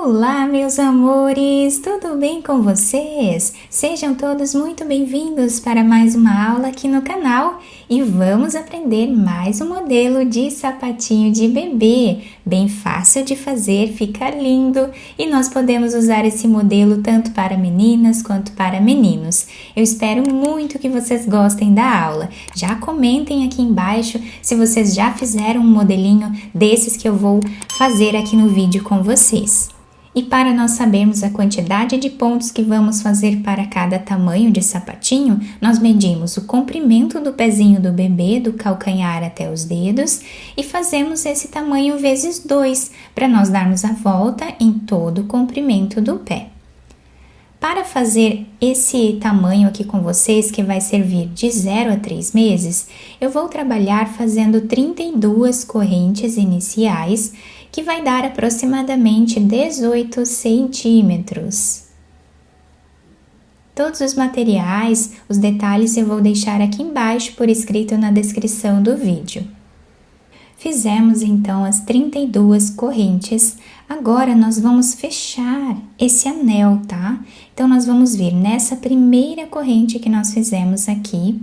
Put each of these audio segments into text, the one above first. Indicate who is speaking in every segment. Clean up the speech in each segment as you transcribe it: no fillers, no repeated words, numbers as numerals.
Speaker 1: Olá, meus amores! Tudo bem com vocês? Sejam todos muito bem-vindos para mais uma aula aqui no canal e vamos aprender mais um modelo de sapatinho de bebê, bem fácil de fazer, fica lindo e nós podemos usar esse modelo tanto para meninas quanto para meninos. Eu espero muito que vocês gostem da aula. Já comentem aqui embaixo se vocês já fizeram um modelinho desses que eu vou fazer aqui no vídeo com vocês. E para nós sabermos a quantidade de pontos que vamos fazer para cada tamanho de sapatinho, nós medimos o comprimento do pezinho do bebê, do calcanhar até os dedos, e fazemos esse tamanho vezes 2, para nós darmos a volta em todo o comprimento do pé. Para fazer esse tamanho aqui com vocês, que vai servir de 0 a 3 meses, eu vou trabalhar fazendo 32 correntes iniciais, que vai dar aproximadamente 18 centímetros. Todos os materiais, os detalhes eu vou deixar aqui embaixo por escrito na descrição do vídeo. Fizemos então as 32 correntes, agora nós vamos fechar esse anel, tá? Então, nós vamos vir nessa primeira corrente que nós fizemos aqui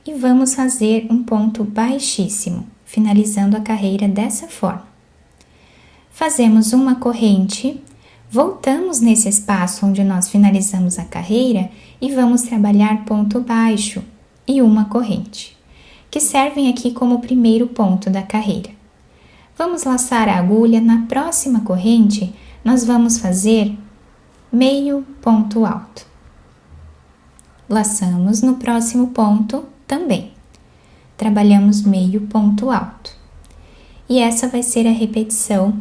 Speaker 1: e vamos fazer um ponto baixíssimo, finalizando a carreira dessa forma. Fazemos uma corrente, voltamos nesse espaço onde nós finalizamos a carreira e vamos trabalhar ponto baixo e uma corrente, que servem aqui como primeiro ponto da carreira. Vamos laçar a agulha, na próxima corrente nós vamos fazer meio ponto alto. Laçamos no próximo ponto também. Trabalhamos meio ponto alto. E essa vai ser a repetição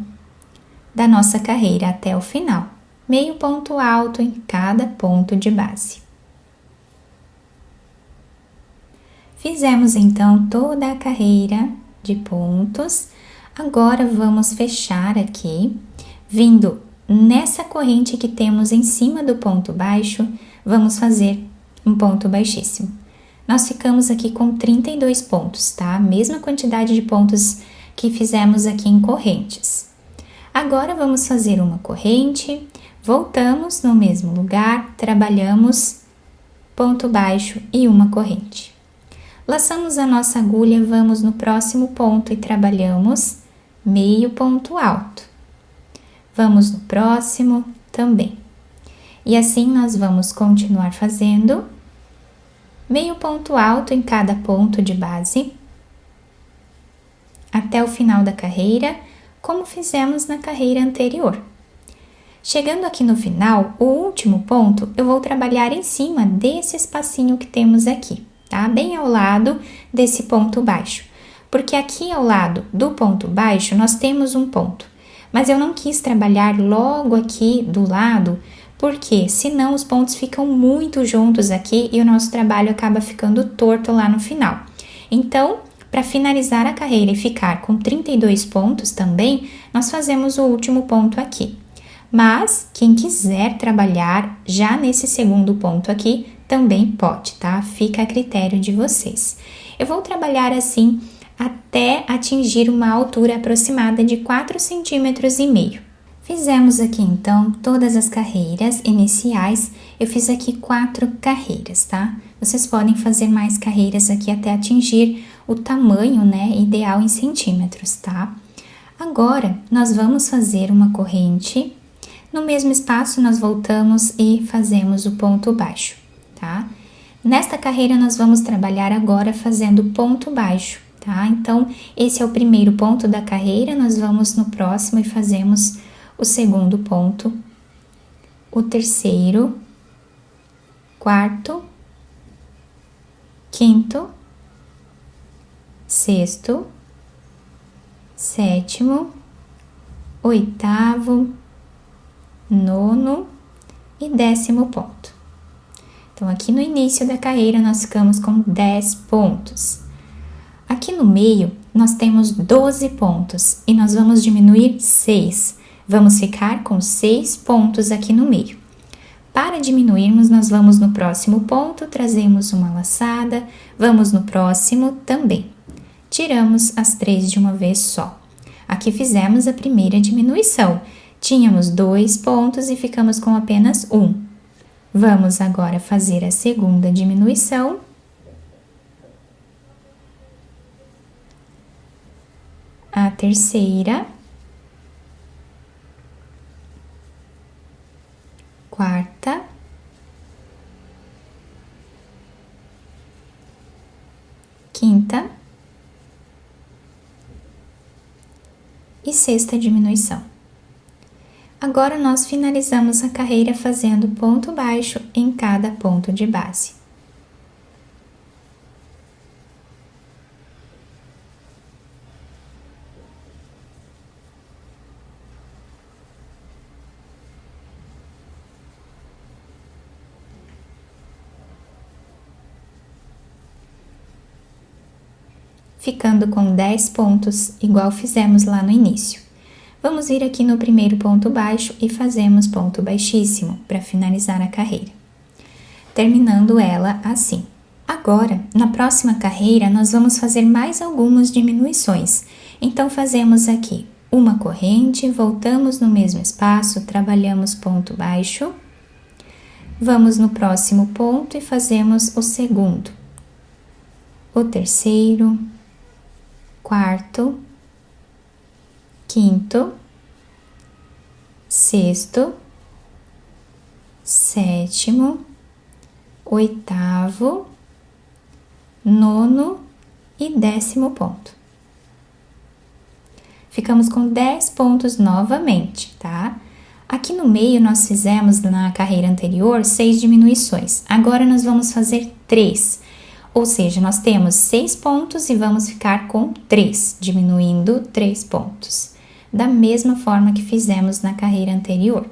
Speaker 1: da nossa carreira até o final. Meio ponto alto em cada ponto de base. Fizemos então toda a carreira de pontos. Agora vamos fechar aqui, vindo nessa corrente que temos em cima do ponto baixo, vamos fazer um ponto baixíssimo. Nós ficamos aqui com 32 pontos, tá? Mesma quantidade de pontos que fizemos aqui em correntes. Agora vamos fazer uma corrente, voltamos no mesmo lugar, trabalhamos ponto baixo e uma corrente. Laçamos a nossa agulha, vamos no próximo ponto e trabalhamos meio ponto alto. Vamos no próximo também. E assim nós vamos continuar fazendo meio ponto alto em cada ponto de base, até o final da carreira, como fizemos na carreira anterior. Chegando aqui no final, o último ponto, eu vou trabalhar em cima desse espacinho que temos aqui, tá? Bem ao lado desse ponto baixo, porque aqui ao lado do ponto baixo nós temos um ponto, mas eu não quis trabalhar logo aqui do lado, porque senão os pontos ficam muito juntos aqui e o nosso trabalho acaba ficando torto lá no final. Então, para finalizar a carreira e ficar com 32 pontos também, nós fazemos o último ponto aqui. Mas, quem quiser trabalhar já nesse segundo ponto aqui, também pode, tá? Fica a critério de vocês. Eu vou trabalhar assim até atingir uma altura aproximada de 4,5 centímetros. Fizemos aqui então todas as carreiras iniciais, eu fiz aqui 4 carreiras, tá? Vocês podem fazer mais carreiras aqui até atingir o tamanho, né, ideal em centímetros, tá? Agora, nós vamos fazer uma corrente, no mesmo espaço nós voltamos e fazemos o ponto baixo, tá? Nesta carreira nós vamos trabalhar agora fazendo ponto baixo, tá? Então, esse é o primeiro ponto da carreira, nós vamos no próximo e fazemos o segundo ponto, o terceiro, quarto, quinto, sexto, sétimo, oitavo, nono e 10º ponto. Então, aqui no início da carreira nós ficamos com 10 pontos. Aqui no meio nós temos 12 pontos e nós vamos diminuir 6. Vamos ficar com 6 pontos aqui no meio. Para diminuirmos, nós vamos no próximo ponto, trazemos uma laçada, vamos no próximo também. Tiramos as 3 de uma vez só. Aqui fizemos a primeira diminuição, Tínhamos 2 pontos e ficamos com apenas 1. Vamos agora fazer a segunda diminuição. A terceira. Quarta. Quinta. E sexta diminuição. Agora, nós finalizamos a carreira fazendo ponto baixo em cada ponto de base. Ficando com 10 pontos, igual fizemos lá no início. Vamos vir aqui no primeiro ponto baixo e fazemos ponto baixíssimo para finalizar a carreira, terminando ela assim. Agora, na próxima carreira, nós vamos fazer mais algumas diminuições. Então, fazemos aqui uma corrente, voltamos no mesmo espaço, trabalhamos ponto baixo, vamos no próximo ponto e fazemos o segundo, o terceiro, quarto, quinto, sexto, sétimo, oitavo, nono e 10º ponto. Ficamos com 10 pontos novamente, tá? Aqui no meio nós fizemos na carreira anterior 6 diminuições. Agora nós vamos fazer 3. Ou seja, nós temos 6 pontos e vamos ficar com 3, diminuindo 3 pontos. Da mesma forma que fizemos na carreira anterior.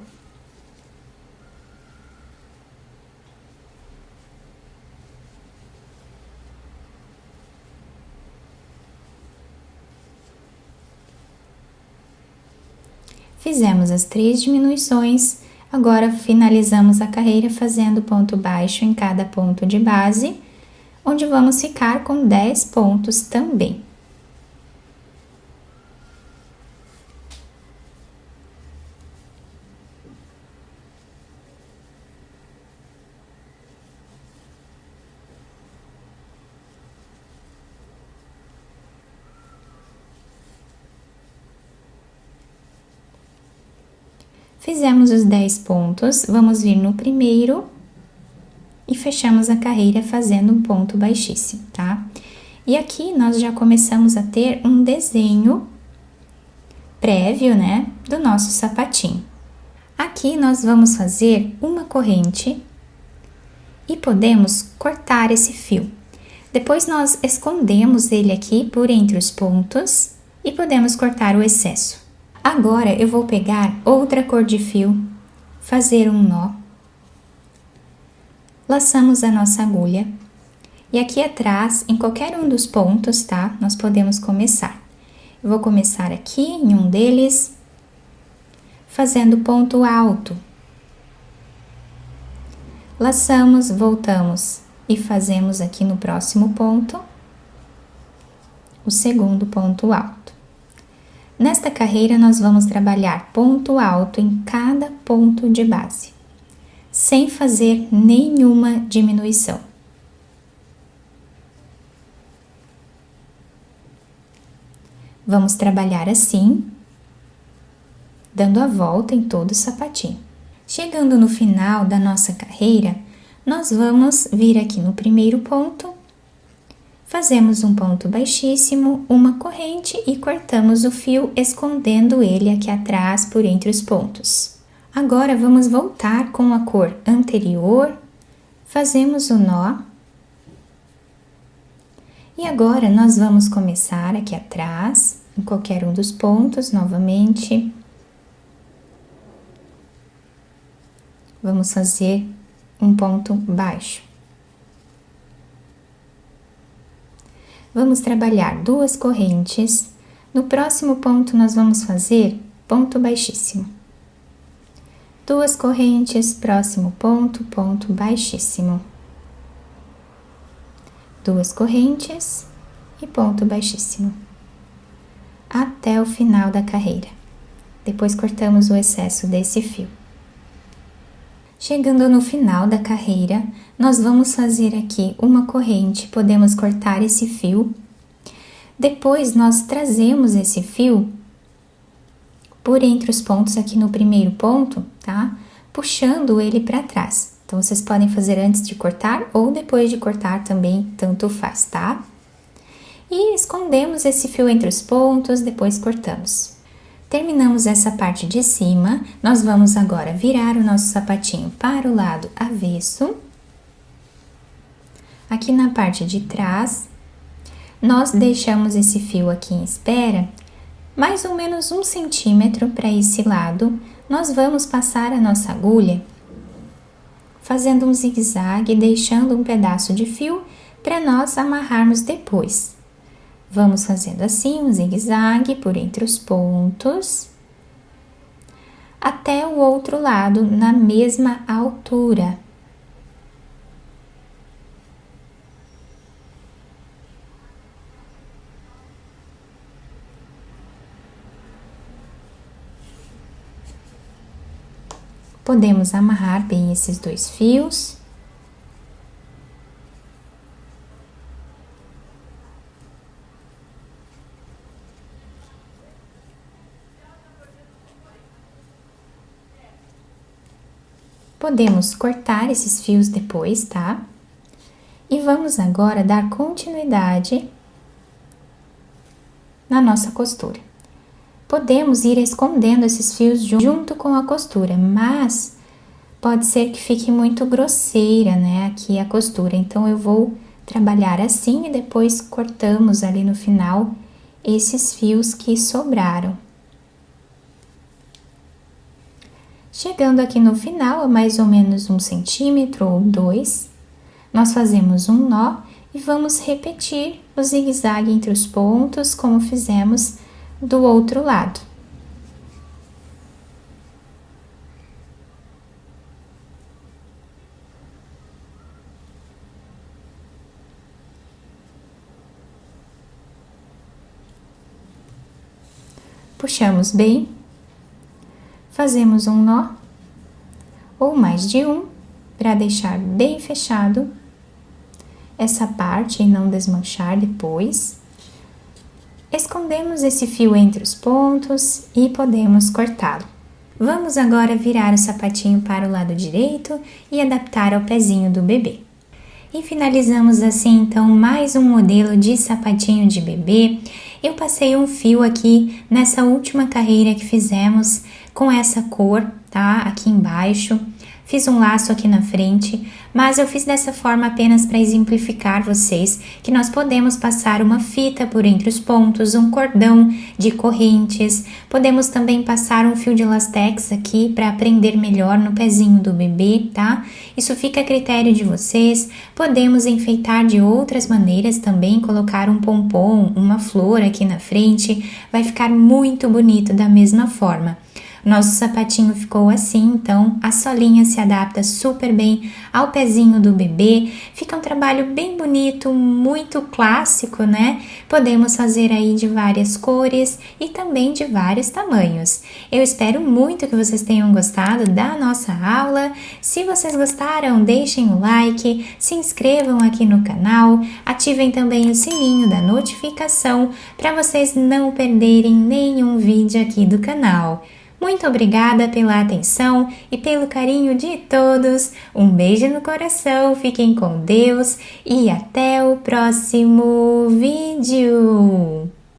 Speaker 1: Fizemos as 3 diminuições, agora finalizamos a carreira fazendo ponto baixo em cada ponto de base, onde vamos ficar com 10 pontos também. Fizemos os 10 pontos, vamos vir no primeiro e fechamos a carreira fazendo um ponto baixíssimo, tá? E aqui nós já começamos a ter um desenho prévio, né, do nosso sapatinho. Aqui nós vamos fazer uma corrente e podemos cortar esse fio. Depois nós escondemos ele aqui por entre os pontos e podemos cortar o excesso. Agora eu vou pegar outra cor de fio, fazer um nó, laçamos a nossa agulha e aqui atrás, em qualquer um dos pontos, tá? Nós podemos começar. Eu vou começar aqui em um deles, fazendo ponto alto. Laçamos, voltamos e fazemos aqui no próximo ponto o segundo ponto alto. Nesta carreira, nós vamos trabalhar ponto alto em cada ponto de base, sem fazer nenhuma diminuição. Vamos trabalhar assim, dando a volta em todo o sapatinho. Chegando no final da nossa carreira, nós vamos vir aqui no primeiro ponto, fazemos um ponto baixíssimo, uma corrente e cortamos o fio, escondendo ele aqui atrás por entre os pontos. Agora, vamos voltar com a cor anterior, fazemos o nó. E agora, nós vamos começar aqui atrás, em qualquer um dos pontos, novamente. Vamos fazer um ponto baixo. Vamos trabalhar 2 correntes. No próximo ponto, nós vamos fazer ponto baixíssimo. 2 correntes, próximo ponto, ponto baixíssimo. 2 correntes e ponto baixíssimo. Até o final da carreira. Depois cortamos o excesso desse fio. Chegando no final da carreira, nós vamos fazer aqui uma corrente, podemos cortar esse fio. Depois, nós trazemos esse fio por entre os pontos aqui no primeiro ponto, tá? Puxando ele para trás. Então, vocês podem fazer antes de cortar ou depois de cortar também, tanto faz, tá? E escondemos esse fio entre os pontos, depois cortamos. Terminamos essa parte de cima, nós vamos agora virar o nosso sapatinho para o lado avesso. Aqui na parte de trás, nós deixamos esse fio aqui em espera, mais ou menos 1 centímetro para esse lado. Nós vamos passar a nossa agulha, fazendo um zigue-zague, deixando um pedaço de fio para nós amarrarmos depois. Vamos fazendo assim um zigue-zague por entre os pontos, até o outro lado na mesma altura. Podemos amarrar bem esses 2 fios. Podemos cortar esses fios depois, tá? E vamos agora dar continuidade na nossa costura. Podemos ir escondendo esses fios junto com a costura, mas pode ser que fique muito grosseira, né, aqui a costura. Então, eu vou trabalhar assim e depois cortamos ali no final esses fios que sobraram. Chegando aqui no final, a mais ou menos 1 centímetro ou 2, nós fazemos um nó e vamos repetir o zigue-zague entre os pontos, como fizemos do outro lado. Puxamos bem, fazemos um nó, ou mais de um, para deixar bem fechado essa parte e não desmanchar depois. Escondemos esse fio entre os pontos e podemos cortá-lo. Vamos agora virar o sapatinho para o lado direito e adaptar ao pezinho do bebê. E finalizamos assim, então, mais um modelo de sapatinho de bebê. Eu passei um fio aqui nessa última carreira que fizemos com essa cor, tá? Aqui embaixo. Fiz um laço aqui na frente, mas eu fiz dessa forma apenas para exemplificar vocês que nós podemos passar uma fita por entre os pontos, um cordão de correntes, podemos também passar um fio de lastex aqui para prender melhor no pezinho do bebê, tá? Isso fica a critério de vocês. Podemos enfeitar de outras maneiras também, colocar um pompom, uma flor aqui na frente, vai ficar muito bonito da mesma forma. Nosso sapatinho ficou assim, então a solinha se adapta super bem ao pezinho do bebê, fica um trabalho bem bonito, muito clássico, né? Podemos fazer aí de várias cores e também de vários tamanhos. Eu espero muito que vocês tenham gostado da nossa aula. Se vocês gostaram, deixem o like, se inscrevam aqui no canal, ativem também o sininho da notificação para vocês não perderem nenhum vídeo aqui do canal. Muito obrigada pela atenção e pelo carinho de todos. Um beijo no coração, fiquem com Deus e até o próximo vídeo.